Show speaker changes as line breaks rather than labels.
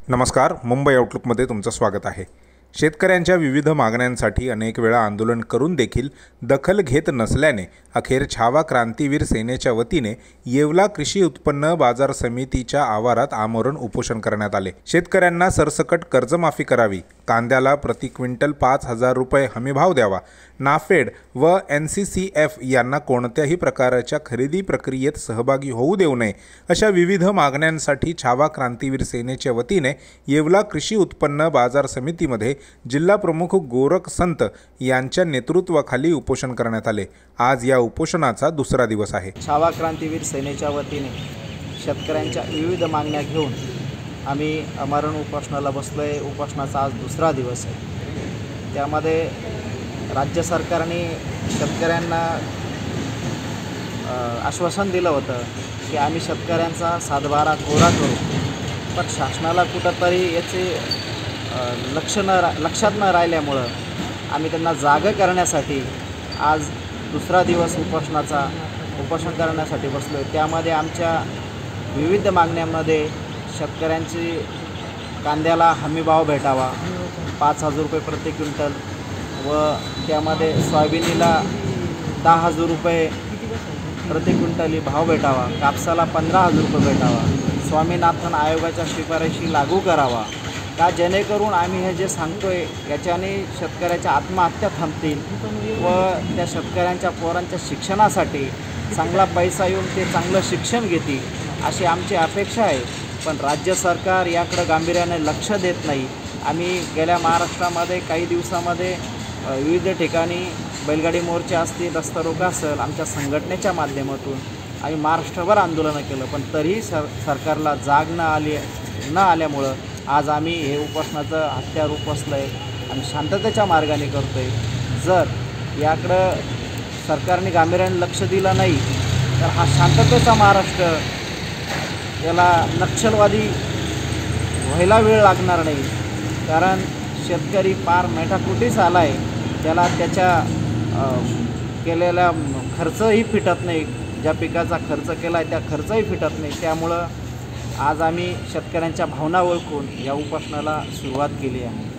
नमस्कार, मुंबई आउटलुकमध्ये तुमचं स्वागत आहे। शेतकऱ्यांच्या विविध मागण्यांसाठी अनेक वेळा आंदोलन करून देखील दखल घेत नसल्याने अखेर छावा क्रांतीवीर सेनेच्या वतीने येवला कृषी उत्पन्न बाजार समितीच्या आवारात आमरण उपोषण करण्यात आले। शेतकऱ्यांना सरसकट कर्जमाफी करावी, कांद्याला प्रति क्विंटल 5,000 रुपये हमीभाव द्यावा, नाफेड व NCCF यांना कोणत्याही प्रकारच्या खरेदी प्रक्रियेत सहभागी होऊ देऊ नये अशा विविध मागण्यांसाठी छावा क्रांतीवीर सेनेच्या वतीने येवला कृषी उत्पन्न बाजार समितीमध्ये जिल्हा प्रमुख गोरख संत यांच्या नेतृत्वाखाली उपोषण करण्यात आले। आज या उपोषणाचा दुसरा दिवस आहे।
छावा क्रांतीवीर सेनेच्या वतीने शेतकऱ्यांच्या विविध मागण्या घेऊन आम्ही आमरण उपोषणाला बसलोय। उपोषणाचा आज दुसरा दिवस आहे। त्यामध्ये राज्य सरकारने शेतकऱ्यांना आश्वासन दिलं होतं की आम्ही शेतकऱ्यांचा सातबारा कोरा करू, पण शासनाला कुठंतरी याचे लक्षात न राहिल्यामुळं आम्ही त्यांना जागं करण्यासाठी आज दुसरा दिवस उपोषण करण्यासाठी बसलो आहे। त्यामध्ये आमच्या विविध मागण्यांमध्ये शेतकऱ्यांची कांद्याला हमीभाव भेटावा 5,000 रुपये प्रति क्विंटल व त्यामध्ये सोयाबीनीला 10,000 रुपये प्रति क्विंटल भाव भेटावा, कापसाला 15,000 रुपये भेटावा, स्वामीनाथन आयोगाच्या शिफारशी लागू करावा का जेणेकरून आम्ही हे जे सांगतोय याच्याने शेतकऱ्याच्या आत्महत्या थांबतील व त्या शेतकऱ्यांच्या पोरांच्या शिक्षणासाठी चांगला पैसा येऊन ते चांगलं शिक्षण घेतील अशी आमची अपेक्षा आहे। पण राज्य सरकार याकडे गांभीर्याने लक्ष देत नाही। आम्ही गेल्या महाराष्ट्रामध्ये काही दिवसामध्ये विविध ठिकाणी बैलगाडी मोर्चे असतील, रस्ता रोको असेल, आमच्या संघटनेच्या माध्यमातून आम्ही महाराष्ट्रभर आंदोलनं केलं, पण तरीही सरकारला जाग न आल्यामुळं आज आम्ही हे उपोषणाचं हत्यार उपसलं आहे आणि शांततेच्या मार्गाने करतो आहे। जर याकडं सरकारने गांभीर्याने लक्ष दिलं नाही तर हा शांततेचा महाराष्ट्र याला नक्षलवादी व्हायला वेळ लागणार नाही। कारण शेतकरी पार मेटाकुटीस आला आहे, त्याला त्याच्या केलेला खर्चही फिटत नाही, ज्या पिकाचा खर्च केला आहे त्या खर्चही फिटत नाही। त्यामुळं आज आम्ही शेतकऱ्यांच्या भावना ओळखून या उपोषणाला सुरुवात केली आहे।